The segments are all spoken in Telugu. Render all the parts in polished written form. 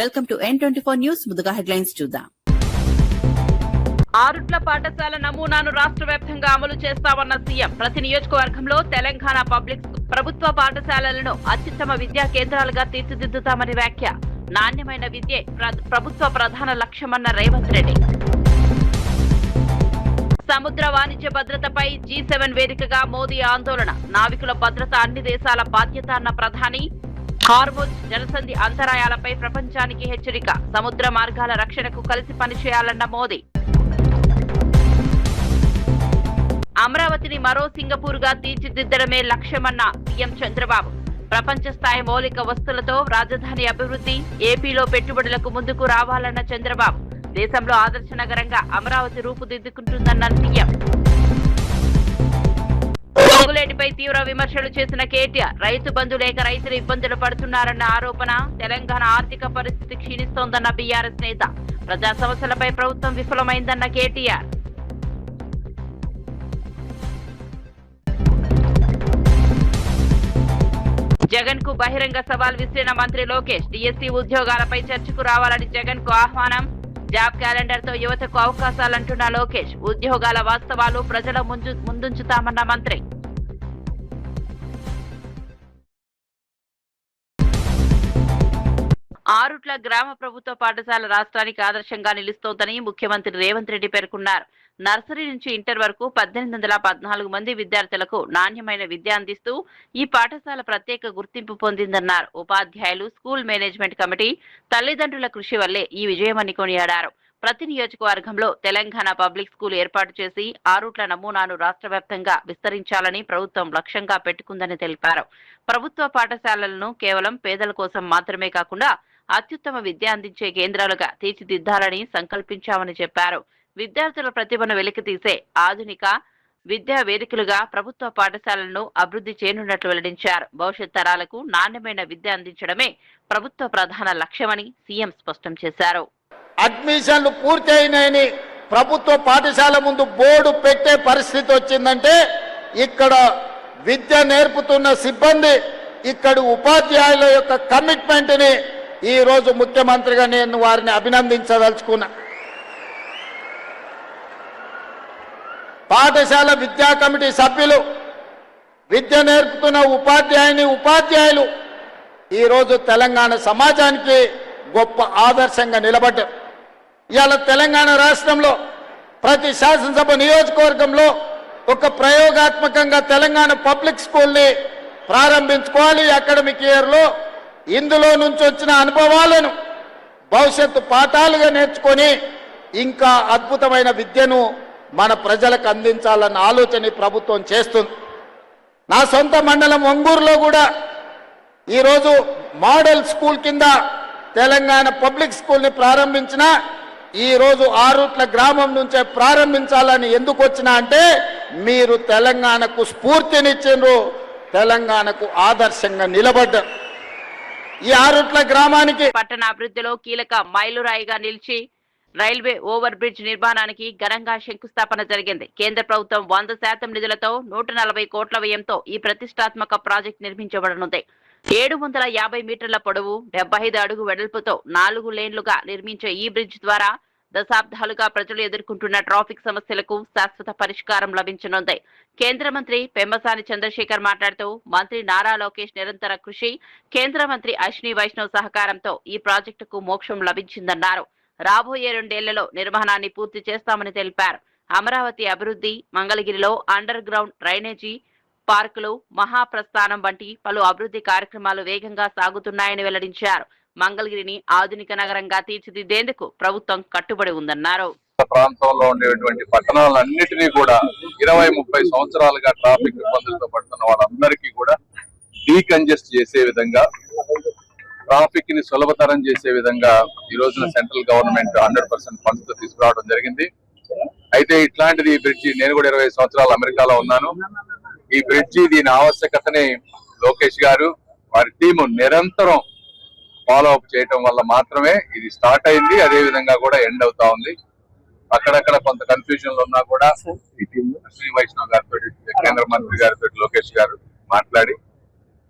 Welcome to N24 news. ముందుగా హెడ్లైన్స్ చూద్దాం. ఆరుట్ల పాఠశాల నమూనాను రాష్ట్ర వ్యాప్తంగా అమలు చేస్తామన్న సీఎం. ప్రతి నియోజకవర్గంలో తెలంగాణ పబ్లిక్ ప్రభుత్వ పాఠశాలలను అత్యుత్తమ విద్యా కేంద్రాలుగా తీర్చిదిద్దుతామని వ్యాఖ్య. నాణ్యమైన విద్యే ప్రభుత్వ ప్రధాన లక్ష్యమన్న రేవంత్ రెడ్డి. సముద్ర వాణిజ్య భద్రతపై G7 వేదికగా మోదీ ఆందోళన. నావికుల భద్రత అన్ని దేశాల బాధ్యత అన్న ప్రధాని. హార్ముజ్ జలసంధి అంతరాయాలపై ప్రపంచానికి హెచ్చరిక. సముద్ర మార్గాల రక్షణకు కలిసి పనిచేయాలన్న మోదీ. అమరావతిని మరో సింగపూర్ గా తీర్చిదిద్దడమే లక్ష్యమన్న సీఎం చంద్రబాబు. ప్రపంచ స్థాయి మౌలిక వస్తువులతో రాజధాని అభివృద్ధి. ఏపీలో పెట్టుబడులకు ముందుకు రావాలన్న చంద్రబాబు. దేశంలో ఆదర్శ నగరంగా అమరావతి రూపుదిద్దుకుంటుందన్న సీఎం. పొంగులేటిపై తీవ్ర విమర్శలు చేసిన కేటీఆర్. రైతు బంధు లేక రైతులు ఇబ్బందులు పడుతున్నారన్న ఆరోపణ. తెలంగాణ ఆర్థిక పరిస్థితి క్షీణిస్తోందన్న బీఆర్ఎస్ నేత. ప్రజా సమస్యలపై ప్రభుత్వం విఫలమైందన్న కేటీఆర్. జగన్ కు బహిరంగ సవాల్ విసిరిన మంత్రి లోకేష్. డిఎస్సీ ఉద్యోగాలపై చర్చకు రావాలని జగన్ కు ఆహ్వానం. జాబ్ క్యాలెండర్ తో యువతకు అవకాశాలంటున్న లోకేష్. ఉద్యోగాల వాస్తవాలు ప్రజల ముందుంచుతామన్న మంత్రి. ఆరుట్ల గ్రామ ప్రభుత్వ పాఠశాల రాష్ట్రానికి ఆదర్శంగా నిలుస్తోందని ముఖ్యమంత్రి రేవంత్ రెడ్డి పేర్కొన్నారు. నర్సరీ నుంచి ఇంటర్ వరకు 1814 మంది విద్యార్థులకు నాణ్యమైన విద్య అందిస్తూ ఈ పాఠశాల ప్రత్యేక గుర్తింపు పొందిందన్నారు. ఉపాధ్యాయులు, స్కూల్ మేనేజ్మెంట్ కమిటీ, తల్లిదండ్రుల కృషి వల్లే ఈ విజయమని కొనియాడారు. ప్రతి నియోజకవర్గంలో తెలంగాణ పబ్లిక్ స్కూల్ ఏర్పాటు చేసి ఆరుట్ల నమూనాను రాష్ట్ర వ్యాప్తంగా విస్తరించాలని ప్రభుత్వం లక్ష్యంగా పెట్టుకుందని తెలిపారు. ప్రభుత్వ పాఠశాలలను కేవలం పేదల కోసం మాత్రమే కాకుండా అత్యుత్తమ విద్య అందించే కేంద్రాలుగా తీర్చిదిద్దాలని సంకల్పించామని చెప్పారు. విద్యార్థుల ప్రతిభను వెలికితీసే ఆధునిక విద్యా వేదికలుగా ప్రభుత్వ పాఠశాలలను అభివృద్ధి చేయనున్నట్లు వెల్లడించారు. భవిష్యత్ తరాలకు నాణ్యమైన విద్య అందించడమే ప్రభుత్వ ప్రధాన లక్ష్యమని సీఎం స్పష్టం చేశారు. అడ్మిషన్లు పూర్తి అయినాయని ప్రభుత్వ పాఠశాల ముందు బోర్డు పెట్టే పరిస్థితి వచ్చిందంటే ఇక్కడ విద్య నేర్పుతున్న సిబ్బంది, ఇక్కడ ఉపాధ్యాయుల యొక్క కమిట్మెంట్ ని ఈ రోజు ముఖ్యమంత్రిగా నేను వారిని అభినందించదలుచుకున్నా. పాఠశాల విద్యా కమిటీ సభ్యులు, విద్య నేర్పుతున్న ఉపాధ్యాయులు ఈరోజు తెలంగాణ సమాజానికి గొప్ప ఆదర్శంగా నిలబడ్డారు. ఇవాళ తెలంగాణ రాష్ట్రంలో ప్రతి శాసనసభ నియోజకవర్గంలో ఒక ప్రయోగాత్మకంగా తెలంగాణ పబ్లిక్ స్కూల్ని ప్రారంభించుకోవాలి. అకాడమిక్ ఇయర్లో ఇందులో నుంచి వచ్చిన అనుభవాలను భవిష్యత్తు పాఠాలుగా నేర్చుకొని ఇంకా అద్భుతమైన విద్యను మన ప్రజలకు అందించాలన్న ఆలోచన ప్రభుత్వం చేస్తుంది. నా సొంత మండలం ఒంగూరులో కూడా ఈరోజు మోడల్ స్కూల్ కింద తెలంగాణ పబ్లిక్ స్కూల్ని ప్రారంభించిన ఈరోజు ఆరుట్ల గ్రామం నుంచే ప్రారంభించాలని ఎందుకు వచ్చినా అంటే మీరు తెలంగాణకు స్ఫూర్తినిచ్చిండ్రు, తెలంగాణకు ఆదర్శంగా నిలబడ్డారు. ఈ ఆరుట్ల గ్రామానికి పట్టణ అభివృద్ధిలో కీలక మైలురాయిగా నిలిచి రైల్వే ఓవర్ బ్రిడ్జ్ నిర్మాణానికి ఘనంగా శంకుస్థాపన జరిగింది. కేంద్ర ప్రభుత్వం 100% నిధులతో 140 కోట్ల వ్యయంతో ఈ ప్రతిష్టాత్మక ప్రాజెక్టు నిర్మించబడనుంది. 750 మీటర్ల పొడవు, 75 అడుగు వెడల్పుతో 4 లేన్లుగా నిర్మించే ఈ బ్రిడ్జ్ ద్వారా దశాబ్దాలుగా ప్రజలు ఎదుర్కొంటున్న ట్రాఫిక్ సమస్యలకు శాశ్వత పరిష్కారం లభించనుంది. కేంద్ర మంత్రి పెమ్మసాని చంద్రశేఖర్ మాట్లాడుతూ మంత్రి నారా లోకేష్ నిరంతర కృషి, కేంద్ర మంత్రి అశ్విని వైష్ణవ్ సహకారంతో ఈ ప్రాజెక్టుకు మోక్షం లభించిందన్నారు. రాబోయే 2 ఏళ్లలో నిర్మాణాన్ని పూర్తి చేస్తామని తెలిపారు. అమరావతి అభివృద్ధి, మంగళగిరిలో అండర్ గ్రౌండ్ డ్రైనేజీ, పార్కులు, మహాప్రస్థానం వంటి పలు అభివృద్ధి కార్యక్రమాలు వేగంగా సాగుతున్నాయని వెల్లడించారు. మంగళగిరిని ఆధునిక నగరంగా తీర్చిదిద్దేందుకు ప్రభుత్వం కట్టుబడి ఉందన్నారు. ప్రాంతంలో ఉండేటువంటి పట్టణాలన్నింటినీ కూడా 20-30 సంవత్సరాలుగా ట్రాఫిక్ ఇబ్బందులతో పడుతున్న వాళ్ళందరికీ కూడా డీకంజెస్ట్ చేసే విధంగా, ట్రాఫిక్ ని సులభతరం చేసే విధంగా ఈ రోజున సెంట్రల్ గవర్నమెంట్ 100% ఫండ్స్ తో తీసుకురావడం జరిగింది. అయితే ఇట్లాంటిది ఈ బ్రిడ్జి, నేను కూడా 25 సంవత్సరాలు అమెరికాలో ఉన్నాను. ఈ బ్రిడ్జి దీని ఆవశ్యకతని లోకేష్ గారు, వారి టీము నిరంతరం ఫాలో అప్ చేయటం వల్ల మాత్రమే ఇది స్టార్ట్ అయింది. అదే విధంగా కూడా ఎండ్ అవుతా ఉంది. అక్కడక్కడ కొంత కన్ఫ్యూజన్ ఉన్నా కూడా శ్రీ వైష్ణవ్ గారితో, కేంద్ర మంత్రి గారితో లోకేష్ గారు మాట్లాడి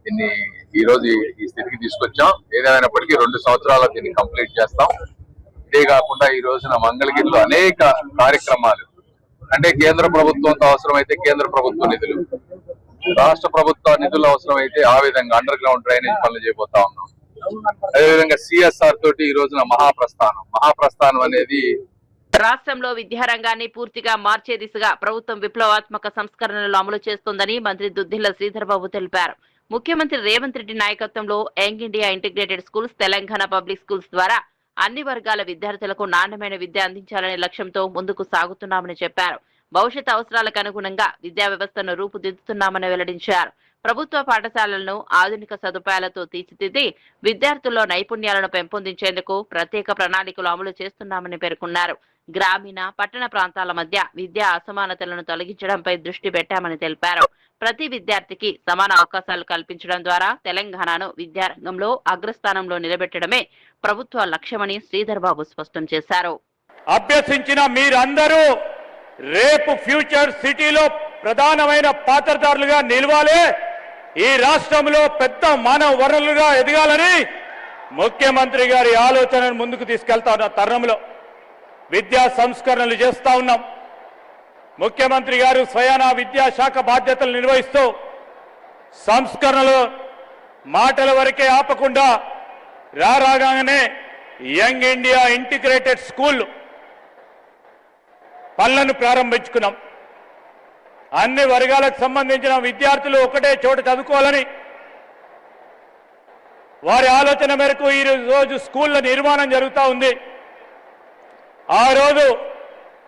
దీన్ని ఈ రోజు ఈ స్థితికి తీసుకొచ్చాం. ఏదేమైనప్పటికీ 2 సంవత్సరాలు దీన్ని కంప్లీట్ చేస్తాం. ఇదే కాకుండా ఈ రోజున మంగళగిరిలో అనేక కార్యక్రమాలు, అంటే కేంద్ర ప్రభుత్వంతో అవసరమైతే కేంద్ర ప్రభుత్వ నిధులు, రాష్ట్ర ప్రభుత్వ నిధులు అవసరమైతే ఆ విధంగా అండర్ గ్రౌండ్ డ్రైనేజ్ పనులు చేయబోతా ఉన్నాం. అదేవిధంగా సిఎస్ఆర్ తోటి ఈ రోజున మహాప్రస్థానం అనేది రాష్ట్రంలో విద్యారంగాన్ని పూర్తిగా మార్చే దిశగా ప్రభుత్వం విప్లవాత్మక సంస్కరణలు అమలు చేస్తోందని మంత్రి దుద్దిళ్ల శ్రీధర్ బాబు తెలిపారు. ముఖ్యమంత్రి రేవంత్ రెడ్డి నాయకత్వంలో young India integrated schools, Telangana public schools ద్వారా అన్ని వర్గాల విద్యార్థులకు నాణ్యమైన విద్య అందించాలనే లక్ష్యంతో ముందుకు సాగుతున్నామని చెప్పారు. భవిష్యత్ అవసరాలకు అనుగుణంగా విద్యా వ్యవస్థను రూపుదిద్దుతున్నామని వెల్లడించారు. ప్రభుత్వ పాఠశాలలను ఆధునిక సదుపాయాలతో తీర్చిదిద్ది విద్యార్థుల్లో నైపుణ్యాలను పెంపొందించేందుకు ప్రత్యేక ప్రణాళికలు అమలు చేస్తున్నామని పేర్కొన్నారు. గ్రామీణ, పట్టణ ప్రాంతాల మధ్య విద్యా అసమానతలను తొలగించడంపై దృష్టి పెట్టామని తెలిపారు. ప్రతి విద్యార్థికి సమాన అవకాశాలు కల్పించడం ద్వారా తెలంగాణను విద్యారంగంలో అగ్రస్థానంలో నిలబెట్టడమే ప్రభుత్వ లక్ష్యమని శ్రీధర్ బాబు స్పష్టం చేశారు. అభ్యసించిన మీరందరూ రేపు ఫ్యూచర్ సిటీలో ప్రధానమైన పాత్రధారులుగా నిలవాలి, ఈ రాష్ట్రంలో పెద్ద మానవ వనరులుగా ఎదగాలని ముఖ్యమంత్రి గారి ఆలోచనను ముందుకు తీసుకెళ్తా ఉన్న తరుణంలో విద్యా సంస్కరణలు చేస్తా ఉన్నాం. ముఖ్యమంత్రి గారు స్వయానా విద్యాశాఖ బాధ్యతలు నిర్వహిస్తూ సంస్కరణలు మాటల వరకే ఆపకుండా రాగానే యంగ్ ఇండియా ఇంటిగ్రేటెడ్ స్కూల్ పనులను ప్రారంభించుకున్నాం. అన్ని వర్గాలకు సంబంధించిన విద్యార్థులు ఒకటే చోట చదువుకోవాలని వారి ఆలోచన మేరకు ఈ రోజు స్కూళ్ల నిర్మాణం జరుగుతూ ఉంది. ఆ రోజు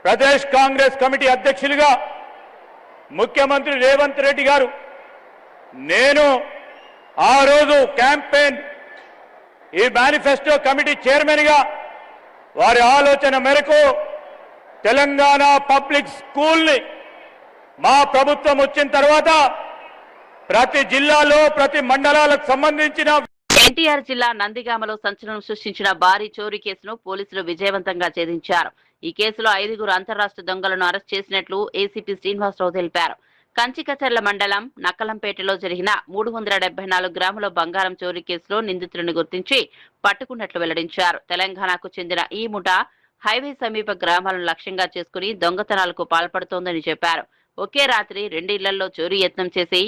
ప్రదేశ్ కాంగ్రెస్ కమిటీ అధ్యక్షులుగా ముఖ్యమంత్రి రేవంత్ రెడ్డి గారు, నేను ఆ రోజు క్యాంపెయిన్ ఈ మేనిఫెస్టో కమిటీ చైర్మన్ గా వారి ఆలోచన మేరకు తెలంగాణ పబ్లిక్ స్కూల్ని మా ప్రభుత్వం వచ్చిన తర్వాత ప్రతి జిల్లాలో ప్రతి మండలాలకు సంబంధించిన ఎన్టీఆర్ జిల్లా నందిగామలో సంచలనం సృష్టించిన భారీ చోరీ కేసును పోలీసులు విజయవంతంగా ఛేదించారు. ఈ కేసులో 5 అంతర్రాష్ట్ర దొంగలను అరెస్ట్ చేసినట్లు ఏసీపీ శ్రీనివాసరావు తెలిపారు. కంచికచర్ల మండలం నక్కలంపేటలో జరిగిన 374 గ్రాముల బంగారం చోరీ కేసులో నిందితులను గుర్తించి పట్టుకున్నట్లు వెల్లడించారు. తెలంగాణకు చెందిన ఈ ముఠా హైవే సమీప గ్రామాలను లక్ష్యంగా చేసుకుని దొంగతనాలకు పాల్పడుతోందని చెప్పారు. ఒకే రాత్రి 2 ఇళ్లలో చోరీ యత్నం చేసి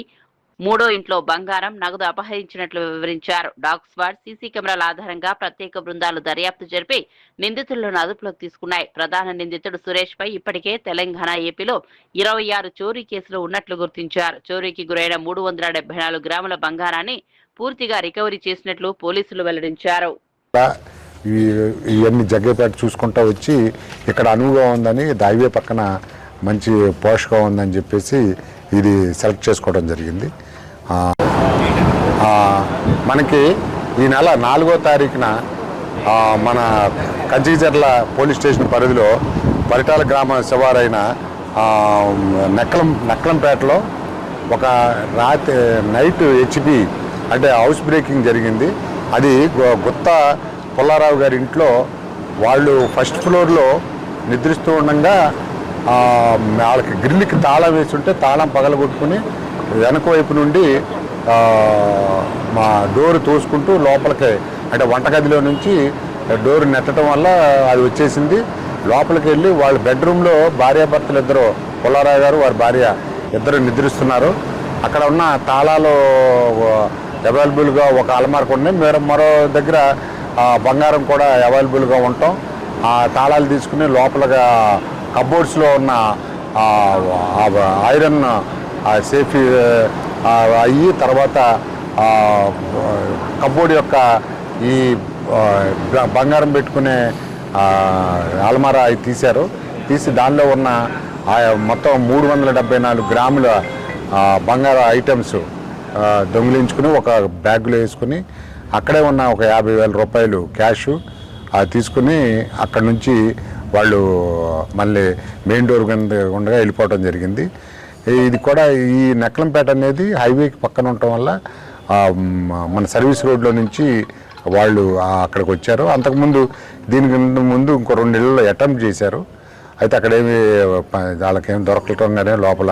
3వ ఇంట్లో బంగారం, నగదు అపహరించినట్లు వివరించారు. డాగ్ స్క్వాడ్, సీసీ కెమెరాల ఆధారంగా ప్రత్యేక బృందాలు దర్యాప్తు జరిపి నిందితులను అదుపులోకి తీసుకున్నాయి. ప్రధాన నిందితుడు సురేష్ పై ఇప్పటికే తెలంగాణ, ఏపీలో 26 చోరీ కేసులు ఉన్నట్లు గుర్తించారు. చోరీకి గురైన 374 గ్రాముల బంగారాన్ని పూర్తిగా రికవరీ చేసినట్లు పోలీసులు వెల్లడించారు. ఇవన్నీ జగ్గేపేట చూసుకుంటా వచ్చి ఇక్కడ అనువుగా ఉందని, హైవే పక్కన మంచి పోషకం ఉందని చెప్పేసి ఇది సెలెక్ట్ చేసుకోవడం జరిగింది. మనకి ఈ నెల 4వ తారీఖున మన కంచికచర్ల పోలీస్ స్టేషన్ పరిధిలో పరిటాల గ్రామ శివారైన నక్కలంపేటలో ఒక నైట్ హెచ్పి అంటే హౌస్ బ్రేకింగ్ జరిగింది. అది గుత్త పుల్లారావు గారి ఇంట్లో వాళ్ళు ఫస్ట్ ఫ్లోర్లో నిద్రిస్తూ ఉండగా వాళ్ళకి గ్రిల్కి తాళం వేస్తుంటే తాళం పగలగొట్టుకుని వెనక వైపు నుండి మా డోరు తోసుకుంటూ లోపలికి, అంటే వంటగదిలో నుంచి డోరు నెట్టడం వల్ల అది వచ్చేసింది. లోపలికి వెళ్ళి వాళ్ళ బెడ్రూమ్లో భార్యాభర్తలు ఇద్దరు, పుల్లారావు గారు వారి భార్య ఇద్దరు నిద్రిస్తున్నారు. అక్కడ ఉన్న తాళాలు అవైలబుల్గా ఒక అలమారకు ఉన్నాయి, మరో దగ్గర బంగారం కూడా అవైలబుల్గా ఉంటాం. ఆ తాళాలు తీసుకుని లోపలగా కబోర్డ్స్లో ఉన్న ఐరన్ సేఫ్ అయ్యి తర్వాత కబోర్డ్ యొక్క ఈ బంగారం పెట్టుకునే అల్మారా అవి తీశారు. తీసి దానిలో ఉన్న మొత్తం 374 గ్రాముల బంగారు ఐటమ్స్ దొంగిలించుకుని ఒక బ్యాగులో వేసుకుని అక్కడే ఉన్న ఒక 50,000 రూపాయలు క్యాష్ తీసుకుని అక్కడి నుంచి వాళ్ళు మళ్ళీ మెయిన్ డోర్ ఉండగా వెళ్ళిపోవడం జరిగింది. ఇది కూడా ఈ నక్కలంపేట అనేది హైవేకి పక్కన ఉండటం వల్ల మన సర్వీస్ రోడ్లో నుంచి వాళ్ళు అక్కడికి వచ్చారు. అంతకుముందు దీనికి ముందు ఇంకో 2 నెలల్లో అటెంప్ట్ చేశారు. అయితే అక్కడేమి వాళ్ళకేం దొరకటంగానే లోపల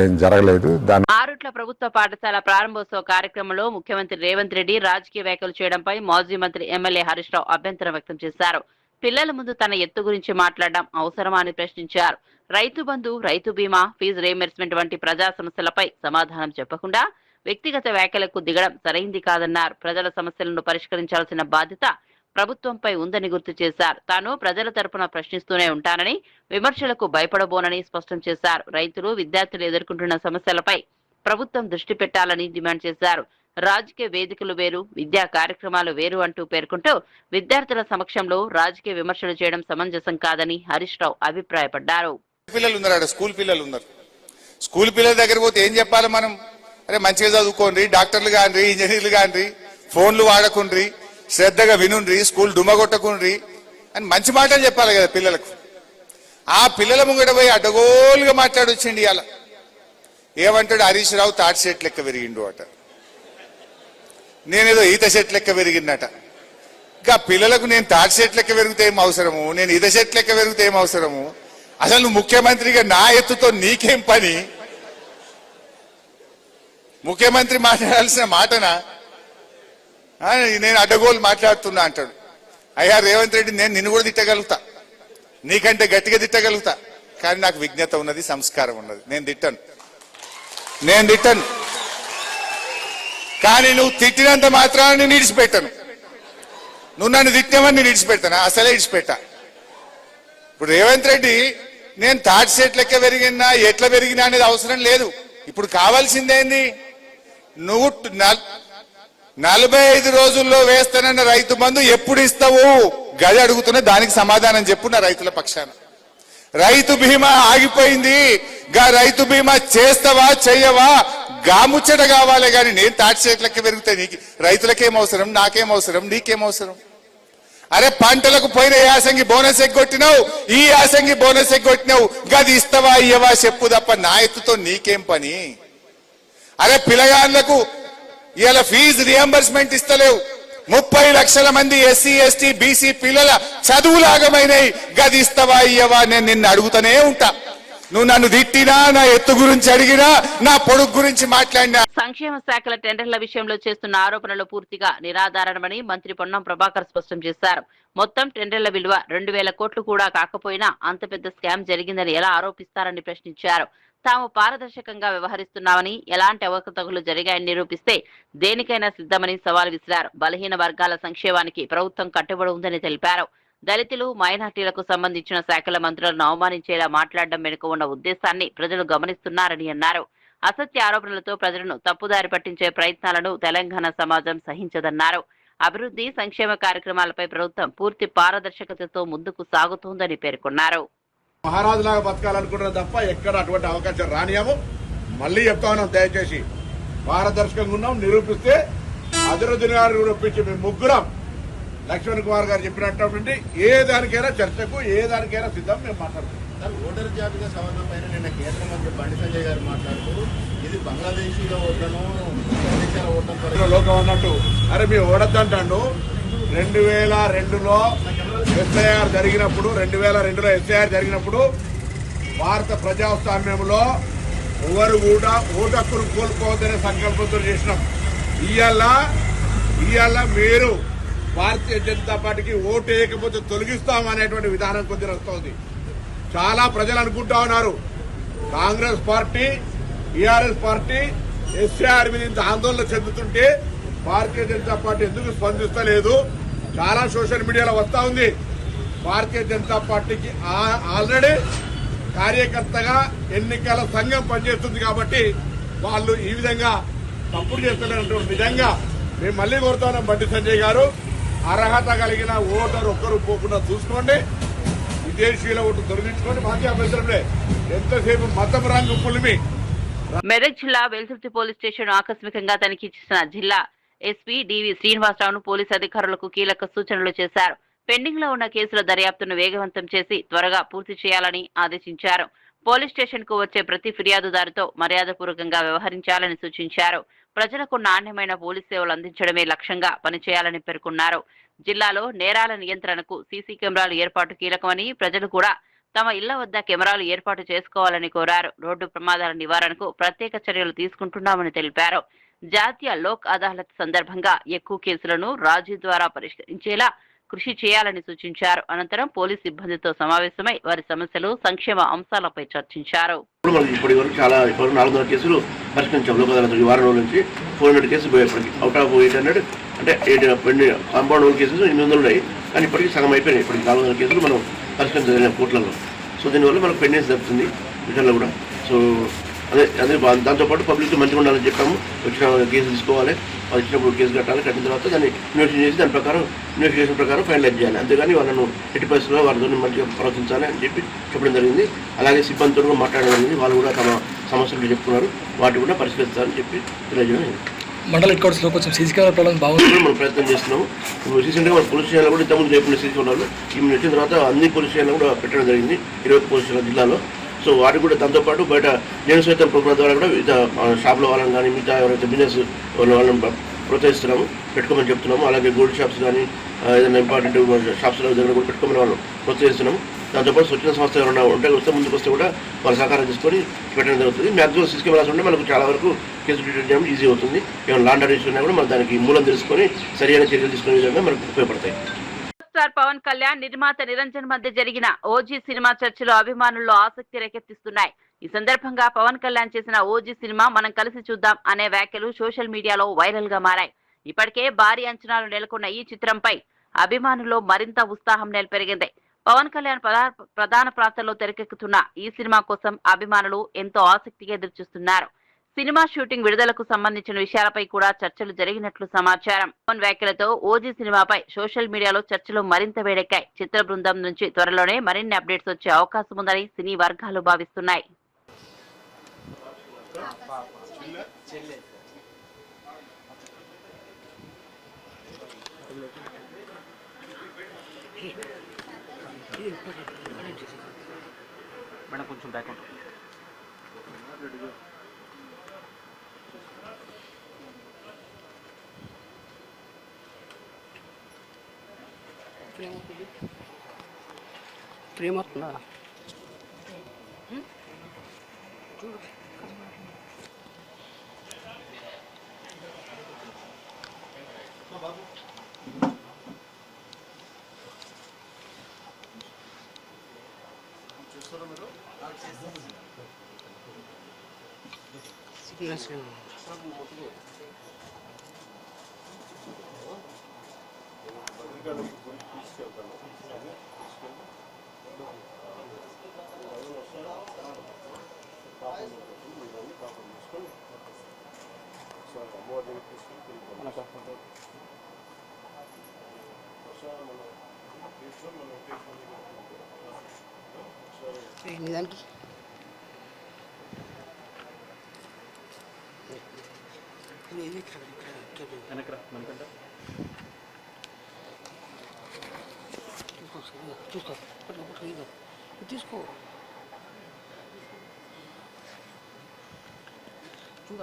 ఏం జరగలేదు. దాని ఆరుట్ల ప్రభుత్వ పాఠశాల ప్రారంభోత్సవ కార్యక్రమంలో ముఖ్యమంత్రి రేవంత్ రెడ్డి రాజకీయ వ్యాఖ్యలు చేయడంపై మాజీ మంత్రి ఎమ్మెల్యే హరీష్ రావు అభ్యంతరం వ్యక్తం చేశారు. పిల్లల ముందు తన ఎత్తు గురించి మాట్లాడడం అవసరమా అని ప్రశ్నించారు. రైతు బంధు, రైతు బీమా, ఫీజు రీయింబర్స్మెంట్ వంటి ప్రజా సమస్యలపై సమాధానం చెప్పకుండా వ్యక్తిగత వ్యాఖ్యలకు దిగడం సరైంది కాదన్నారు. ప్రజల సమస్యలను పరిష్కరించాల్సిన బాధ్యత ప్రభుత్వంపై ఉందని గుర్తు చేశారు. తాను ప్రజల తరపున ప్రశ్నిస్తూనే ఉంటానని, విమర్శలకు భయపడబోనని స్పష్టం చేశారు. రైతులు, విద్యార్థులు ఎదుర్కొంటున్న సమస్యలపై ప్రభుత్వం దృష్టి పెట్టాలని డిమాండ్ చేశారు. రాజకీయ వేదికలు వేరు, విద్యా కార్యక్రమాలు వేరు అంటూ పేర్కొంటూ విద్యార్థుల సమక్షంలో రాజకీయ విమర్శలు చేయడం సమంజసం కాదని హరీష్ రావు అభిప్రాయపడ్డారు. పిల్లలు ఉన్నారు, స్కూల్ పిల్లలు ఉన్నారు. స్కూల్ పిల్లల దగ్గర పోతే ఏం చెప్పాలి మనం? అరే మంచిగా చదువుకోండి, డాక్టర్లు కాండ్రి, ఇంజనీర్లు కాండ్రి, ఫోన్లు వాడకుండ్రి, శ్రద్ధగా వినుండ్రి, స్కూల్ డుమ్మగొట్టకుండ్రి అని మంచి మాటలు చెప్పాలి కదా పిల్లలకు. ఆ పిల్లల ముంగట పోయి అడ్డగోలుగా మాట్లాడొచ్చిండి. అలా ఏమంటాడు హరీష్ రావు, తాటి సెట్ లెక్క పెరిగిండు అట, నేనేదో ఈత సెట్ లెక్క పెరిగినట. ఇంకా పిల్లలకు నేను తాటి సెట్ లెక్క పెరిగితే ఏం అవసరము, నేను ఈత సెట్ లెక్క పెరిగితే ఏం అవసరము? అసలు నువ్వు ముఖ్యమంత్రిగా నా ఎత్తుతో నీకేం పని? ముఖ్యమంత్రి మాట్లాడాల్సిన మాటనా? నేను అడ్డగోలు మాట్లాడుతున్నా అంటాడు. అయ్యా రేవంత్ రెడ్డి, నేను నిన్ను కూడా తిట్టగలుగుతా, నీకంటే గట్టిగా తిట్టగలుగుతా, కానీ నాకు విజ్ఞత ఉన్నది, సంస్కారం ఉన్నది. నేను తిట్టను. కానీ నువ్వు తిట్టినంత మాత్రాన్ని నేను ఇడిచిపెట్టాను. నువ్వు నన్ను తిట్టామని నేను ఇడిచిపెడతానా? అసలే ఇడిచిపెట్టా. ఇప్పుడు రేవంత్ రెడ్డి, నేను తాటి సెట్ లెక్క పెరిగినా ఎట్లా పెరిగినా అనేది అవసరం లేదు. ఇప్పుడు కావాల్సిందేంది? నువ్వు 45 రోజుల్లో వేస్తానన్న రైతు బంధు ఎప్పుడు ఇస్తావు? గది అడుగుతున్నా, దానికి సమాధానం చెప్పు నా రైతుల పక్షాన. రైతు బీమా ఆగిపోయింది, గా రైతు బీమా చేస్తావా చెయ్యవా? గాముచ్చట కావాలి. కానీ నేను తాటి చెట్లకి పెరిగితే నీకు రైతులకేం అవసరం, నాకేం అవసరం, నీకేం అవసరం? అరే పంటలకు పోయిన యాసంగి బోనస్ ఎగ్గొట్టినావు, ఈ యాసంగి బోనస్ ఎగ్గొట్టినావు, గది ఇస్తావా ఇయ్యవా చెప్పు తప్ప నా ఎత్తుతో నీకేం పని? అరే పిల్లగాళ్ళకు ఇలా ఫీజు రియంబర్స్మెంట్ ఇస్తలేవు. 30 లక్షల మంది ఎస్సీ, ఎస్టీ, బీసీ పిల్లల చదువులాగమైనవి, గది ఇస్తావా ఇయ్యవా? నేను నిన్ను అడుగుతూనే ఉంటా. నువ్వు నన్ను తిట్టినా, నా ఎత్తు గురించి అడిగినా, నా పొడుగు గురించి మాట్లాడినా. సంక్షేమ శాఖల టెండర్ల విషయంలో చేస్తున్న ఆరోపణలు పూర్తిగా నిరాధారణమని మంత్రి పొన్నం ప్రభాకర్ స్పష్టం చేశారు. మొత్తం టెండర్ల విలువ 2000 కోట్లు కూడా కాకపోయినా అంత పెద్ద స్కామ్ జరిగిందని ఎలా ఆరోపిస్తారని ప్రశ్నించారు. తాము పారదర్శకంగా వ్యవహరిస్తున్నామని, ఎలాంటి అవకతవకలు జరిగాయని నిరూపిస్తే దేనికైనా సిద్ధమని సవాల్ విసిరారు. బలహీన వర్గాల సంక్షేమానికి ప్రభుత్వం కట్టుబడి ఉందని తెలిపారు. దళితులు, మైనార్టీలకు సంబంధించిన శాఖల మంత్రులను అవమానించేలా మాట్లాడడం వెనుక ఉన్న ఉద్దేశాన్ని ప్రజలు గమనిస్తున్నారని అన్నారు. అసత్య ఆరోపణలతో ప్రజలను తప్పుదారి పట్టించే ప్రయత్నాలను తెలంగాణ సమాజం సహించదన్నారు. అభివృద్ధి, సంక్షేమ కార్యక్రమాలపై ప్రభుత్వం పూర్తి పారదర్శకతతో ముందుకు సాగుతోందని పేర్కొన్నారు. మహారాజులాగా బతకాలనుకుంటున్నారు తప్ప ఎక్కడ అటువంటి అవకాశం రానియము. మళ్ళీ చెప్తా ఉన్నాం, దయచేసి పారదర్శకంగా ఉన్నాం, నిరూపిస్తే అజరుద్దీన్ గారు ఒప్పించి మేము ముగ్గురం లక్ష్మణ్ కుమార్ గారు చెప్పినటువంటి ఏ దానికైనా చర్చకు, ఏ దానికైనా సిద్ధం. మేము మాట్లాడుతున్నాం. ఓటర్ జాబితా సవరణ పైన నిన్న కేంద్ర మంత్రి బండి సంజయ్ గారు మాట్లాడుతూ ఇది బంగ్లాదేశీలో ఓట్లను లోకం అన్నట్టు, అరే మీ ఓడద్దంటాడు. 2002లో ఎస్ఐఆర్ జరిగినప్పుడు, 2002లో ఎస్ఐఆర్ జరిగినప్పుడు భారత ప్రజాస్వామ్యంలో ఎవరు కూడా ఓటు హక్కును కోల్పోవద్దనే సంకల్పంతో చేసినాం. ఇవాళ మీరు భారతీయ జనతా పార్టీకి ఓటు వేయకపోతే తొలగిస్తామనేటువంటి విధానం కొద్దిగా వస్తోంది. చాలా ప్రజలు అనుకుంటా ఉన్నారు, Congress party, TRS party SIR మీద ఇంత ఆందోళన చెందుతుంటే భారతీయ జనతా పార్టీ ఎందుకు స్పందిస్తలేదు? చాలా సోషల్ మీడియాలో వస్తా ఉంది. భారతీయ జనతా పార్టీకి ఆల్రెడీ కార్యకర్తగా ఎన్నికల సంఘం పనిచేస్తుంది కాబట్టి వాళ్ళు ఈ విధంగా తప్పుడు చేస్తున్నటువంటి విధంగా మేము మళ్ళీ కోరుతున్నాం. బండి సంజయ్ గారు, అర్హత కలిగిన ఓటర్ ఒక్కరు పోకుండా చూసుకోండి, విదేశీయుల ఓటు తొలగించుకోండి. మాకే అభ్యంతరంలే. ఎంతసేపు మతం రంగు పులిమి. మెదక్ జిల్లా వెల్దుర్తి పోలీస్ స్టేషన్ ఆకస్మికంగా తనిఖీ చేసిన జిల్లా ఎస్పీ డివి శ్రీనివాసరావును పోలీసు అధికారులకు కీలక సూచనలు చేశారు. పెండింగ్ లో ఉన్న కేసుల దర్యాప్తును వేగవంతం చేసి త్వరగా పూర్తి చేయాలని ఆదేశించారు. పోలీస్ స్టేషన్ కు వచ్చే ప్రతి ఫిర్యాదుదారుతో మర్యాదపూర్వకంగా వ్యవహరించాలని సూచించారు. ప్రజలకు నాణ్యమైన పోలీస్ సేవలు అందించడమే లక్ష్యంగా పనిచేయాలని పేర్కొన్నారు. జిల్లాలో నేరాల నియంత్రణకు సీసీ కెమెరాల ఏర్పాటు కీలకమని, ప్రజలు కూడా తమ ఇళ్ల వద్ద కెమెరాలు ఏర్పాటు చేసుకోవాలని కోరారు. రోడ్డు ప్రమాదాల నివారణకు ప్రత్యేక చర్యలు తీసుకుంటున్నామని తెలిపారు. జాతీయ లోక్ అదాలత్ సందర్భంగా ఎక్కువ కేసులను రాజీ ద్వారా పరిష్కరించేలా కృషి చేయాలని సూచించారు. అనంతరం పోలీసు సిబ్బందితో సమావేశమై వారి సమస్యలు, సంక్షేమ అంశాలపై చర్చించారు. ఇప్పటి వరకు చాలా 400 కేసులు పరిష్కరించాం. లోక్ అదాలత్ ఈ వారం రోజుల నుంచి 400 కేసులు పోయేప్పటికి అవుట్ ఆఫ్ 800 అంటే 8 కాంపౌండ్ కేసులు 800 ఉన్నాయి. కానీ ఇప్పటికీ సగం అయిపోయినాయి. ఇప్పటికి 400 కేసులు మనం పరిష్కరించలేము కోర్టులలో. సో దీనివల్ల మనకు పెండెన్స్ జరుగుతుంది రిటర్న్లో కూడా. సో అదే దాంతోపాటు పబ్లిక్ మంచిగా ఉండాలని చెప్పాము. వచ్చిన కేసు తీసుకోవాలి, వచ్చినప్పుడు కేసు కట్టాలి, కట్టిన తర్వాత దాన్ని ఇన్వెస్టిగేషన్ చేసి దాని ప్రకారం ఇన్వెస్టిగేషన్ ప్రకారం ఫైనలైజ్ చేయాలి. అంతేగాని వాళ్ళను ఎట్టి పరిస్థితుల్లో వారితో మంచిగా ప్రవర్తించాలి అని చెప్పడం జరిగింది. అలాగే సిబ్బందితో కూడా మాట్లాడడం జరిగింది. వాళ్ళు కూడా తమ సమస్యలు చెప్పుకున్నారు, వాటి కూడా పరిష్కరిస్తారని చెప్పి తెలియజేయడం. మండల హెడ్ క్వార్టర్స్లో కొంచెం సీసీ కెమెరా ప్రాబ్లమ్ బాగుంది. మనం ప్రయత్నం చేస్తున్నాము. రీసెంట్గా మన పోలీస్ స్టేషన్లో కూడా ఇంతకుముందు రేపు సీసీ కెమెరాలు ఈ వచ్చిన తర్వాత అన్ని పోలీస్ స్టేషన్లో కూడా పెట్టడం జరిగింది, 20 పోలీస్ స్టేషన్ల జిల్లాలో. సో వాటికి కూడా దాంతోపాటు బయట నేను సైతం ప్రోగ్రాం ద్వారా కూడా మిగతా షాప్లో వాళ్ళని కానీ మిగతా ఎవరైతే బిజినెస్ వాళ్ళని ప్రోత్సహిస్తున్నాము, పెట్టుకోమని చెప్తున్నాము. అలాగే గోల్డ్ షాప్స్ కానీ ఏదైనా ఇంపార్టెంట్ షాప్స్లో దగ్గర కూడా పెట్టుకోమని వాళ్ళు ప్రోత్సహిస్తున్నాము. దాంతోపాటు స్వచ్ఛంద సంస్థ ఎవరైనా ఉంటే ముందుకు వస్తే కూడా వాళ్ళ సహకారం తీసుకొని పెట్టడం జరుగుతుంది. మ్యాక్సిమం సీసీ కెమెరాస్ ఉంటే మనకు చాలా వరకు కేసు డిటెక్ట్ చేయడం ఈజీ అవుతుంది. ఏమైనా లాండర్ ఇష్యూ ఉన్నా కూడా మనం దానికి మూలం తెలుసుకొని సరైన చర్యలు తీసుకునే విధంగా మనకు ఉపయోగపడతాయి. స్టార్ పవన్ కళ్యాణ్, నిర్మాత నిరంజన్ మధ్య జరిగిన ఓజీ సినిమా చర్చలు అభిమానుల్లో ఆసక్తి రేకెత్తిస్తున్నాయి. ఈ సందర్భంగా పవన్ కళ్యాణ్ చేసిన ఓజీ సినిమా మనం కలిసి చూద్దాం అనే వ్యాఖ్యలు సోషల్ మీడియాలో వైరల్ గా మారాయి. ఇప్పటికే భారీ అంచనాలు నెలకొన్న ఈ చిత్రంపై అభిమానుల్లో మరింత ఉత్సాహం పెరిగింది. పవన్ కళ్యాణ్ ప్రధాన పాత్రలో తెరకెక్కుతున్న ఈ సినిమా కోసం అభిమానులు ఎంతో ఆసక్తిగా ఎదురుచూస్తున్నారు. సినిమా షూటింగ్ విడుదలకు సంబంధించిన విషయాలపై కూడా చర్చలు జరిగినట్లు సమాచారం. పవన్ వ్యాఖ్యలతో ఓజీ సినిమాపై సోషల్ మీడియాలో చర్చలు మరింత వేడెక్కాయి. చిత్ర బృందం నుంచి త్వరలోనే మరిన్ని అప్డేట్స్ వచ్చే అవకాశం ఉందని సినీ వర్గాలు భావిస్తున్నాయి. ప్రేమత్నా నిజానికి చూసుకో తీసుకో చూడ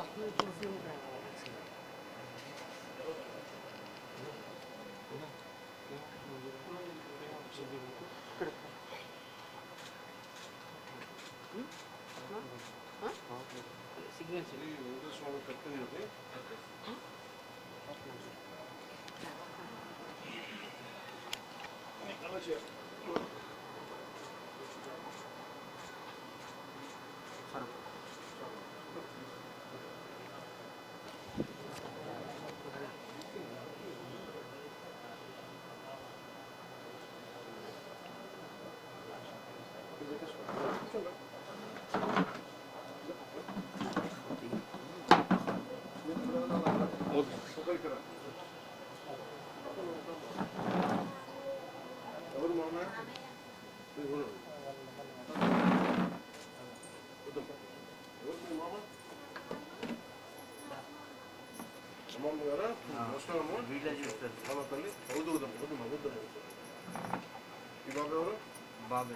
బాబే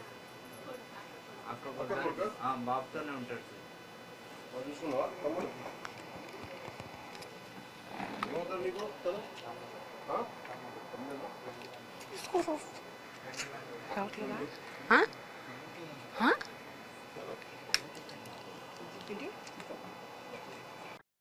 బాబుతోనే ఉంటాడు సార్. చూసుకున్నావా నీకు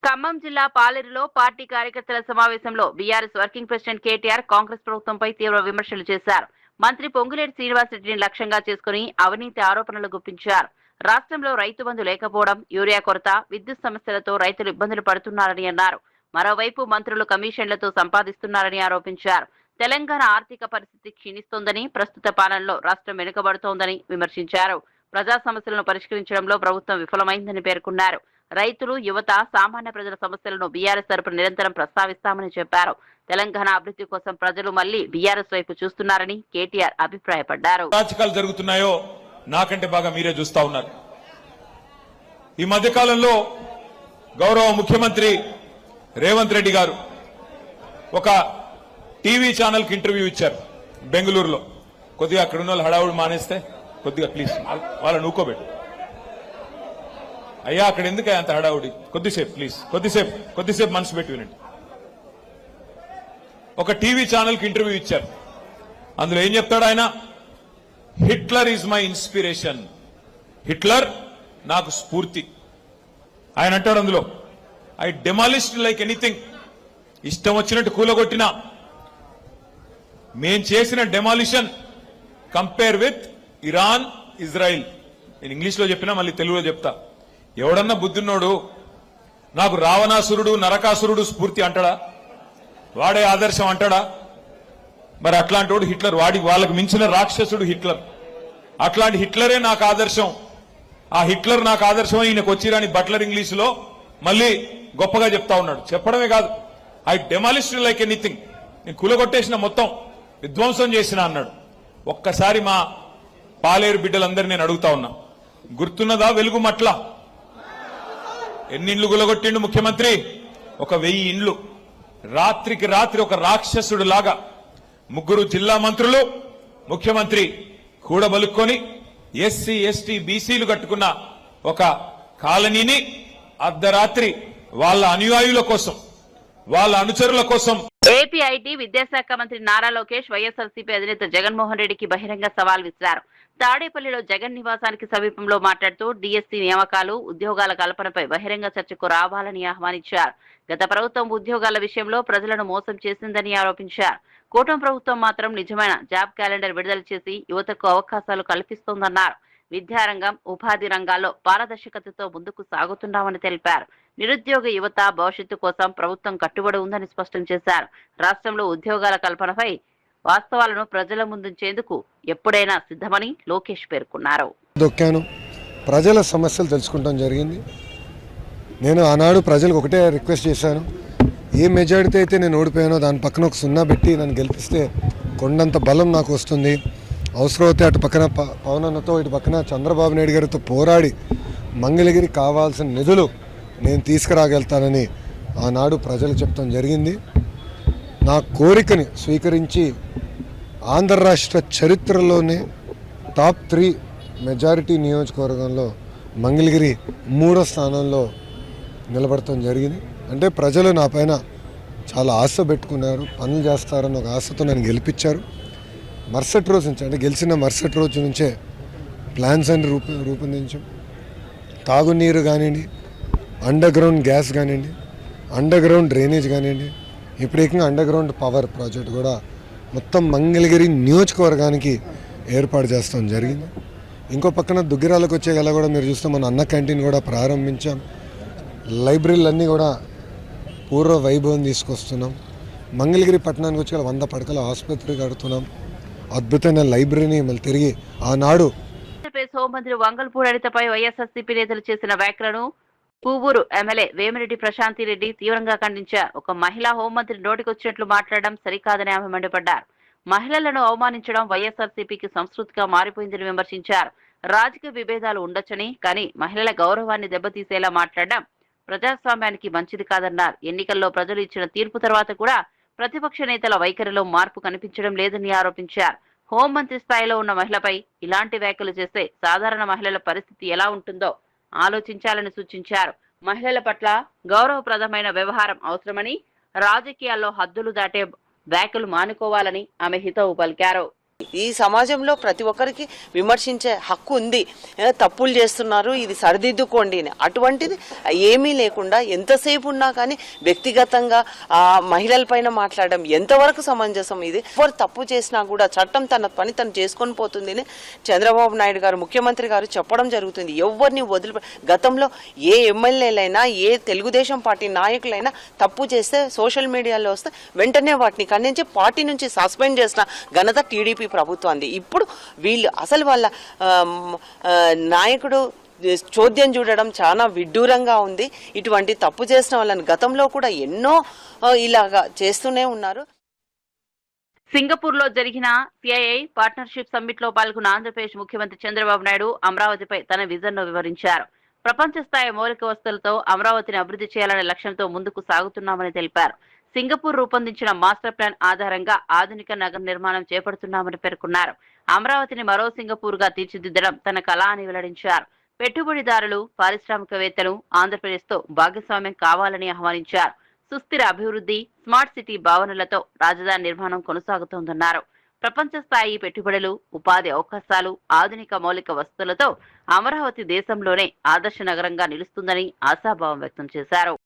ఖమ్మం జిల్లా పాలేరులో పార్టీ కార్యకర్తల సమావేశంలో BRS working president KTR Congress ప్రభుత్వంపై తీవ్ర విమర్శలు చేశారు. మంత్రి పొంగులేటి శ్రీనివాసరెడ్డిని లక్ష్యంగా చేసుకుని అవినీతి ఆరోపణలు గుప్పించారు. రాష్ట్రంలో రైతు బంధు లేకపోవడం, యూరియా కొరత, విద్యుత్ సమస్యలతో రైతులు ఇబ్బందులు పడుతున్నారని అన్నారు. మరోవైపు మంత్రులు కమిషన్లతో సంపాదిస్తున్నారని ఆరోపించారు. తెలంగాణ ఆర్థిక పరిస్థితి క్షీణిస్తోందని, ప్రస్తుత పాలనలో రాష్ట్రం వెనుకబడుతోందని విమర్శించారు. ప్రజా సమస్యలను పరిష్కరించడంలో ప్రభుత్వం విఫలమైందని పేర్కొన్నారు. రైతులు, యువత, సామాన్య ప్రజల సమస్యలను బీఆర్ఎస్ తరపున నిరంతరం ప్రస్తావిస్తామని చెప్పారు. తెలంగాణ అభివృద్ధి కోసం ప్రజలు మళ్లీ బీఆర్ఎస్ వైపు చూస్తున్నారని కేటీఆర్ అభిప్రాయపడ్డారు. రాజకీయాలు జరుగుతున్నాయో నాకంటే బాగా మీరే చూస్తా ఉన్నారు. ఈ మధ్య కాలంలో గౌరవ ముఖ్యమంత్రి రేవంత్ రెడ్డి గారు ఒక టీవీ ఛానల్ కి ఇంటర్వ్యూ ఇచ్చారు బెంగళూరులో. కొద్దిగా అక్కడ ఉన్న వాళ్ళు హడావుడు మానేస్తే కొద్దిగా ప్లీజ్ వాళ్ళని ఊకోబెట్టు. అయ్యా అక్కడ ఎందుకు అంత హడావుడి? కొద్దిసేపు ప్లీజ్, కొద్దిసేపు మనసు పెట్టి వినండి. ఒక టీవీ ఛానల్ కి ఇంటర్వ్యూ ఇచ్చారు. అందులో ఏం చెప్తాడు ఆయన? Hitler is my inspiration, Hitler నాకు స్ఫూర్తి. ఆయన అంటాడు అందులో, ఐ డెమాలిష్డ్ లైక్ ఎనీథింగ్. ఇష్టం వచ్చినట్టు కూలగొట్టినా మేం చేసిన demolition compare with Iran, Israel. నేను ఇంగ్లీష్ లో చెప్పినా మళ్ళీ తెలుగులో చెప్తా. ఎవడన్నా బుద్ధిన్నోడు నాకు రావణాసురుడు, నరకాసురుడు స్ఫూర్తి అంటాడా? వాడే ఆదర్శం అంటాడా? మరి అట్లాంటి వాడు హిట్లర్. వాళ్ళకు మించిన రాక్షసుడు హిట్లర్. అట్లాంటి హిట్లరే నాకు ఆదర్శం. ఆ హిట్లర్ నాకు ఆదర్శం ఈయనకు వచ్చిరాని బట్లర్ ఇంగ్లీష్ లో మళ్ళీ గొప్పగా చెప్తా ఉన్నాడు. చెప్పడమే కాదు, ఐ డెమాలిష్డ్ లైక్ ఎనీథింగ్. నేను కూలగొట్టేసిన, మొత్తం విధ్వంసం చేసిన అన్నాడు. ఒక్కసారి మా పాలేరు బిడ్డలందరినీ నేను అడుగుతా ఉన్నా, గుర్తున్నదా వెలుగు మట్ల? ఎన్ని ఇండ్లు గులగొట్టిండు ముఖ్యమంత్రి? 1000 ఇండ్లు. రాత్రికి రాత్రి ఒక రాక్షసుడు లాగా 3 జిల్లా మంత్రులు, ముఖ్యమంత్రి కూడబలుక్కొని ఎస్సీ, ఎస్టీ, బీసీలు కట్టుకున్న ఒక కాలనీని అర్ధరాత్రి వాళ్ళ అనుయాయుల కోసం, వాళ్ళ అనుచరుల కోసం. ఏపీ ఐటీ విద్యాశాఖ మంత్రి నారా లోకేష్ వైఎస్ఆర్సీపీ అధినేత జగన్మోహన్ రెడ్డికి బహిరంగ సవాల్ విసిరారు. తాడేపల్లిలో జగన్ నివాసానికి సమీపంలో మాట్లాడుతూ డీఎస్సీ నియామకాలు, ఉద్యోగాల కల్పనపై బహిరంగ చర్చకు రావాలని ఆహ్వానించారు. గత ప్రభుత్వం ఉద్యోగాల విషయంలో ప్రజలను మోసం చేసిందని ఆరోపించారు. కూటమి ప్రభుత్వం మాత్రం నిజమైన జాబ్ క్యాలెండర్ విడుదల చేసి యువతకు అవకాశాలు కల్పిస్తోందన్నారు. విద్యారంగం, ఉపాధి రంగాల్లో పారదర్శకతతో ముందుకు సాగుతున్నామని తెలిపారు. నిరుద్యోగ యువత భవిష్యత్తు కోసం ప్రభుత్వం కట్టుబడి ఉందని స్పష్టం చేశారు. రాష్ట్రంలో ఉద్యోగాల కల్పనపై వాస్తవాలను ప్రజల ముందుంచేందుకు ఎప్పుడైనా సిద్ధమని లోకేష్ పేర్కొన్నారు. దొక్కాను, ప్రజల సమస్యలు తెలుసుకుంటాం జరిగింది. నేను ఆనాడు ప్రజలకు ఒకటే రిక్వెస్ట్ చేశాను, ఏ మెజారిటీ అయితే నేను ఓడిపోయానో దాని పక్కన ఒక 0 పెట్టి నన్ను గెలిపిస్తే కొండంత బలం నాకు వస్తుంది. అవసరమైతే అటు పక్కన పవన్ అన్నతో, ఇటు పక్కన చంద్రబాబు నాయుడు గారితో పోరాడి మంగళగిరి కావాల్సిన నిధులు నేను తీసుకురాగలుగుతానని ఆనాడు ప్రజలు చెప్తాం జరిగింది. నా కోరికని స్వీకరించి ఆంధ్ర రాష్ట్ర చరిత్రలోనే టాప్ 3 మెజారిటీ నియోజకవర్గంలో మంగళగిరి 3వ స్థానంలో నిలబడటం జరిగింది. అంటే ప్రజలు నా పైన చాలా ఆశ పెట్టుకున్నారు, పనులు చేస్తారని ఒక ఆశతో నన్ను గెలిపించారు. మరుసటి రోజు నుంచి, అంటే గెలిచిన మరుసటి రోజు నుంచే ప్లాన్స్ అన్ని రూపొందించాం. తాగునీరు కానివ్వండి, అండర్ గ్రౌండ్ గ్యాస్ కానివ్వండి, అండర్ గ్రౌండ్ డ్రైనేజ్ కానివ్వండి, ఇప్పుడు ఏకంగా అండర్ గ్రౌండ్ పవర్ ప్రాజెక్ట్ కూడా మొత్తం మంగళగిరి నియోజకవర్గానికి ఏర్పాటు చేస్తాం జరిగింది. ఇంకో పక్కన దుగ్గిరాలకు వచ్చే గల కూడా మీరు చూస్తే మన అన్న క్యాంటీన్ కూడా ప్రారంభించాం. లైబ్రరీలన్నీ కూడా పూర్వ వైభవం తీసుకొస్తున్నాం. మంగళగిరి పట్టణానికి వచ్చే 100 పడకల ఆసుపత్రి కడుతున్నాం. అద్భుతమైన లైబ్రరీని మళ్ళీ తిరిగి ఆనాడు. ఆంధ్రప్రదేశ్ హోంమంత్రి వంగల్పూడి అనితపై వైఎస్ఆర్సీపీ నేతలు చేసిన వ్యాఖ్యలను పువ్వూరు ఎమ్మెల్యే వేమిరెడ్డి ప్రశాంతి రెడ్డి తీవ్రంగా ఖండించారు. ఒక మహిళా హోంమంత్రి నోటికొచ్చినట్లు మాట్లాడడం సరికాదని ఆమె మండిపడ్డారు. మహిళలను అవమానించడం వైఎస్ఆర్సీపీకి సంస్కృతిగా మారిపోయిందని విమర్శించారు. రాజకీయ విభేదాలు ఉండొచ్చని, కానీ మహిళల గౌరవాన్ని దెబ్బతీసేలా మాట్లాడడం ప్రజాస్వామ్యానికి మంచిది కాదన్నారు. ఎన్నికల్లో ప్రజలు ఇచ్చిన తీర్పు తర్వాత కూడా ప్రతిపక్ష నేతల వైఖరిలో మార్పు కనిపించడం లేదని ఆరోపించారు. హోంమంత్రి స్థాయిలో ఉన్న మహిళపై ఇలాంటి వ్యాఖ్యలు చేస్తే సాధారణ మహిళల పరిస్థితి ఎలా ఉంటుందో ఆలోచించాలని సూచించారు. మహిళల పట్ల గౌరవప్రదమైన వ్యవహారం అవసరమని, రాజకీయాల్లో హద్దులు దాటే వ్యాఖ్యలు మానుకోవాలని ఆమె హితవు పలికారు. ఈ సమాజంలో ప్రతి ఒక్కరికి విమర్శించే హక్కు ఉంది. తప్పులు చేస్తున్నారు, ఇది సరిదిద్దుకోండి అని. అటువంటిది ఏమీ లేకుండా ఎంతసేపు ఉన్నా కానీ వ్యక్తిగతంగా మహిళల పైన మాట్లాడడం ఎంతవరకు సమంజసం? ఇది ఎవరు తప్పు చేసినా కూడా చట్టం తన పని తను చేసుకొని పోతుంది అని చంద్రబాబు నాయుడు గారు, ముఖ్యమంత్రి గారు చెప్పడం జరుగుతుంది. ఎవరిని గతంలో ఏ ఎమ్మెల్యేలైనా ఏ తెలుగుదేశం పార్టీ నాయకులైనా తప్పు చేస్తే సోషల్ మీడియాలో వస్తే వెంటనే వాటిని ఖండించి పార్టీ నుంచి సస్పెండ్ చేసిన ఘనత టీడీపీ ప్రభుత్వాన్ని. ఇప్పుడు వీళ్ళు అసలు వాళ్ళ నాయకుడు చోద్యం చూడడం చాలా విడ్డూరంగా ఉంది. ఇటువంటి తప్పు చేసిన వాళ్ళని గతంలో కూడా ఎన్నో ఇలాగా చేస్తూనే ఉన్నారు. సింగపూర్ లో జరిగిన సిఐఐ పార్ట్నర్షిప్ సమ్మిట్ లో పాల్గొన్న ఆంధ్రప్రదేశ్ ముఖ్యమంత్రి చంద్రబాబు నాయుడు అమరావతిపై తన విజన్ ను వివరించారు. ప్రపంచ స్థాయి మౌలిక వసతులతో అమరావతిని అభివృద్ధి చేయాలనే లక్ష్యంతో ముందుకు సాగుతున్నామని తెలిపారు. సింగపూర్ రూపొందించిన మాస్టర్ ప్లాన్ ఆధారంగా ఆధునిక నగర నిర్మాణం చేపడుతున్నామని పేర్కొన్నారు. అమరావతిని మరో సింగపూర్ గా తీర్చిదిద్దడం తన కళ అని వెల్లడించారు. పెట్టుబడిదారులు, పారిశ్రామికవేత్తలు ఆంధ్రప్రదేశ్ తో భాగస్వామ్యం కావాలని ఆహ్వానించారు. సుస్థిర అభివృద్ధి, స్మార్ట్ సిటీ భావనలతో రాజధాని నిర్మాణం కొనసాగుతోందన్నారు. ప్రపంచ స్థాయి పెట్టుబడులు, ఉపాధి అవకాశాలు, ఆధునిక మౌలిక వసతులతో అమరావతి దేశంలోనే ఆదర్శ నగరంగా నిలుస్తుందని ఆశాభావం వ్యక్తం చేశారు.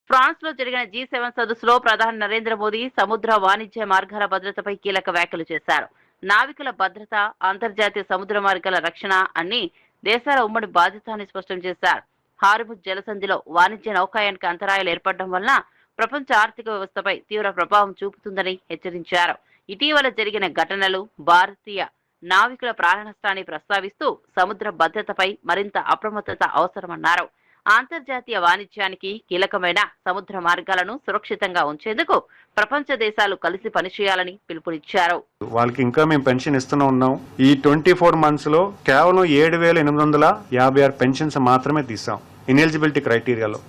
ఫ్రాన్స్ లో జరిగిన G7 సదస్సులో ప్రధాని నరేంద్ర మోదీ సముద్ర వాణిజ్య మార్గాల భద్రతపై కీలక వ్యాఖ్యలు చేశారు. నావికుల భద్రత, అంతర్జాతీయ సముద్ర మార్గాల రక్షణ అన్ని దేశాల ఉమ్మడి బాధ్యత అని స్పష్టం చేశారు. హార్ముజ్ జలసంధిలో వాణిజ్య నౌకాయానికి అంతరాయాలు ఏర్పడడం వలన ప్రపంచ ఆర్థిక వ్యవస్థపై తీవ్ర ప్రభావం చూపుతుందని హెచ్చరించారు. ఇటీవల జరిగిన ఘటనలు భారతీయ నావికుల ప్రాణ నష్టాన్ని ప్రస్తావిస్తూ సముద్ర భద్రతపై మరింత అప్రమత్తత అవసరమన్నారు. అంతర్జాతీయ వాణిజ్యానికి కీలకమైన సముద్ర మార్గాలను సురక్షితంగా ఉంచేందుకు ప్రపంచ దేశాలు కలిసి పనిచేయాలని పిలుపునిచ్చారు. వాళ్ళకి ఇంకా మేము పెన్షన్ ఇస్తూనే ఉన్నాం. ఈ 24 months లో కేవలం 7,856 పెన్షన్స్ మాత్రమే తీసాం ఇనెలిజిబిలిటీ క్రైటీరియాలో.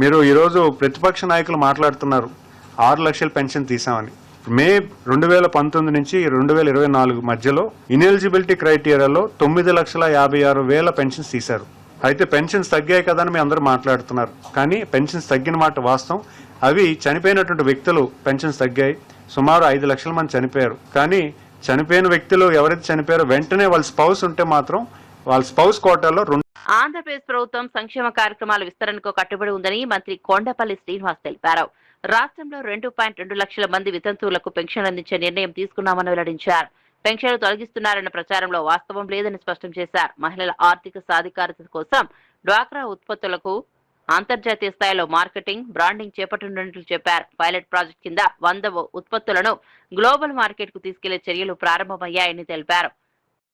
మీరు ఈరోజు ప్రతిపక్ష నాయకులు మాట్లాడుతున్నారు 6 లక్షల పెన్షన్ తీసామని. మే 2019 నుంచి 2024 మధ్యలో ఇనెలిజిబిలిటీ క్రైటీరియాలో 9,56,000 పెన్షన్స్ తీశారు. అయితే పెన్షన్స్ తగ్గాయి కదా అని మీ అందరూ మాట్లాడుతున్నారు, కానీ పెన్షన్స్ తగ్గిన మాట వాస్తవం. అవి చనిపోయినటువంటి వ్యక్తులు పెన్షన్స్ తగ్గాయి. సుమారు 5 లక్షల మంది చనిపోయారు. కానీ చనిపోయిన వ్యక్తులు ఎవరైతే చనిపోయారో వెంటనే వాళ్ళ స్పౌస్ ఉంటే మాత్రం వాళ్ళ స్పౌస్ కోటాలో ఆంధ్రప్రదేశ్ ప్రభుత్వం సంక్షేమ కార్యక్రమాల విస్తరణకు కట్టుబడి ఉందని మంత్రి కొండపల్లి శ్రీనివాస్ తెలిపారు. రాష్ట్రంలో 2.2 లక్షల మంది వితంతువులకు పెన్షన్ అందించే నిర్ణయం తీసుకున్నామని వెల్లడించారు. పెన్షన్లు తొలగిస్తున్నారన్న ప్రచారంలో వాస్తవం లేదని స్పష్టం చేశారు. మహిళల ఆర్థిక సాధికారత కోసం డ్వాక్రా ఉత్పత్తులకు అంతర్జాతీయ స్థాయిలో మార్కెటింగ్, బ్రాండింగ్ చేపట్టనున్నట్లు చెప్పారు. పైలట్ ప్రాజెక్ట్ కింద 100 ఉత్పత్తులను గ్లోబల్ మార్కెట్ కు తీసుకెళ్లే చర్యలు ప్రారంభమయ్యాయని తెలిపారు.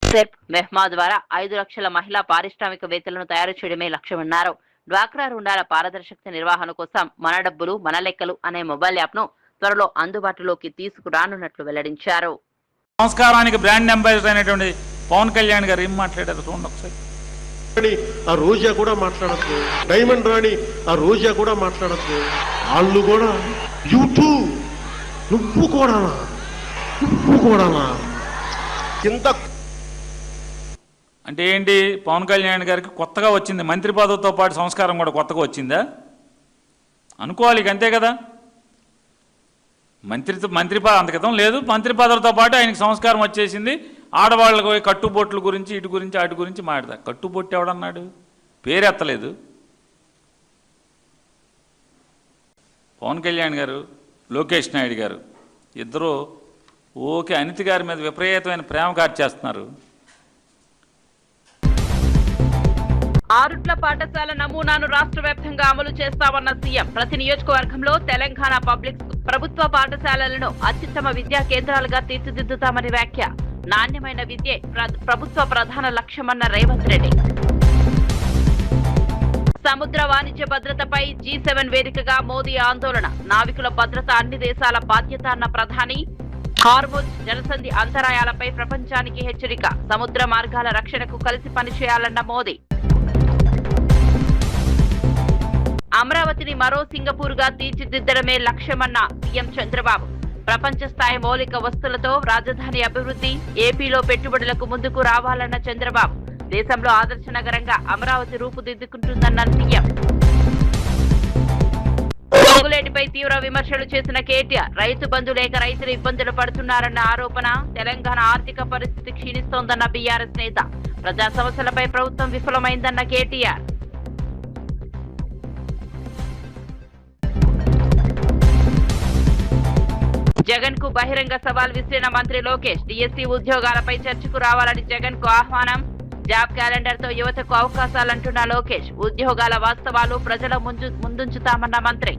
సెర్ప్ మెహ్మా ద్వారా 5 లక్షల మహిళా పారిశ్రామికవేత్తలను తయారు చేయడమే లక్ష్యమన్నారు. డ్వాక్రా రుణాల పారదర్శకత నిర్వహణ కోసం మన డబ్బులు మన లెక్కలు అనే మొబైల్ యాప్ ను త్వరలో అందుబాటులోకి తీసుకురానున్నట్లు వెల్లడించారు. సంస్కారానికి బ్రాండ్ అంబాసిడర్ అయినటువంటి పవన్ కళ్యాణ్ గారు ఏం మాట్లాడారు చూడండి ఒకసారి. ఆ రోజా కూడా మాట్లాడద్దు, డైమండ్ రాణి ఆ రోజా కూడా మాట్లాడద్దు. వాళ్ళు కూడా యూట్యూబ్ నువ్వు కూడానా కింద అంటే ఏంటి? పవన్ కళ్యాణ్ గారికి కొత్తగా వచ్చింది మంత్రి పదవితో పాటు సంస్కారం కూడా కొత్తగా వచ్చిందా అనుకోవాలి, అంతే కదా. మంత్రి అంత క్రితం లేదు, మంత్రి పదవితో పాటు ఆయనకి సంస్కారం వచ్చేసింది. ఆడవాళ్ళకు కట్టుబొట్ల గురించి ఇటు గురించి అటు గురించి మాట్లాడతా. కట్టుబొట్టు ఎవడన్నాడు? పేరెత్తలేదు. పవన్ కళ్యాణ్ గారు, లోకేష్ నాయుడు గారు ఇద్దరు ఓకే అనిత గారి మీద విపరీతమైన ప్రేమ కార్చేస్తున్నారు. ఆరుట్ల పాఠశాల నమూనాను రాష్ట్ర వ్యాప్తంగా అమలు చేస్తామన్న సీఎం. ప్రతి నియోజకవర్గంలో తెలంగాణ పబ్లిక్ ప్రభుత్వ పాఠశాలలను అత్యుత్తమ విద్యా కేంద్రాలుగా తీర్చిదిద్దుతామని వ్యాఖ్య. నాణ్యమైన విద్యే ప్రభుత్వ ప్రధాన లక్ష్యమన్న రేవంత్ రెడ్డి. సముద్ర వాణిజ్య భద్రతపై G7 వేదికగా మోదీ ఆందోళన. నావికుల భద్రత అన్ని దేశాల బాధ్యత అన్న ప్రధాని. హార్ముజ్ జలసంధి అంతరాయాలపై ప్రపంచానికి హెచ్చరిక. సముద్ర మార్గాల రక్షణకు కలిసి పనిచేయాలన్న మోదీ. అమరావతిని మరో సింగపూర్ గా తీర్చిదిద్దడమే లక్ష్యమన్న సీఎం చంద్రబాబు. ప్రపంచ స్థాయి మౌలిక వస్తువులతో రాజధాని అభివృద్ధి. ఏపీలో పెట్టుబడులకు ముందుకు రావాలన్న చంద్రబాబు. దేశంలో ఆదర్శ నగరంగా అమరావతి రూపుదిద్దుకుంటుందన్న సీఎం. పొంగులేటిపై తీవ్ర విమర్శలు చేసిన కేటీఆర్. రైతు బంధు లేక రైతులు ఇబ్బందులు పడుతున్నారన్న ఆరోపణ. తెలంగాణ ఆర్థిక పరిస్థితి క్షీణిస్తోందన్న బీఆర్ఎస్ నేత. ప్రజా సమస్యలపై ప్రభుత్వం విఫలమైందన్న కేటీఆర్. జగన్ కు బహిరంగ సవాల్ విసిరిన మంత్రి లోకేష్. డిఎస్సీ ఉద్యోగాలపై చర్చకు రావాలని జగన్ కు ఆహ్వానం. జాబ్ క్యాలెండర్ తో యువతకు అవకాశాలంటున్న లోకేష్. ఉద్యోగాల వాస్తవాలు ప్రజల ముందుంచుతామన్న మంత్రి.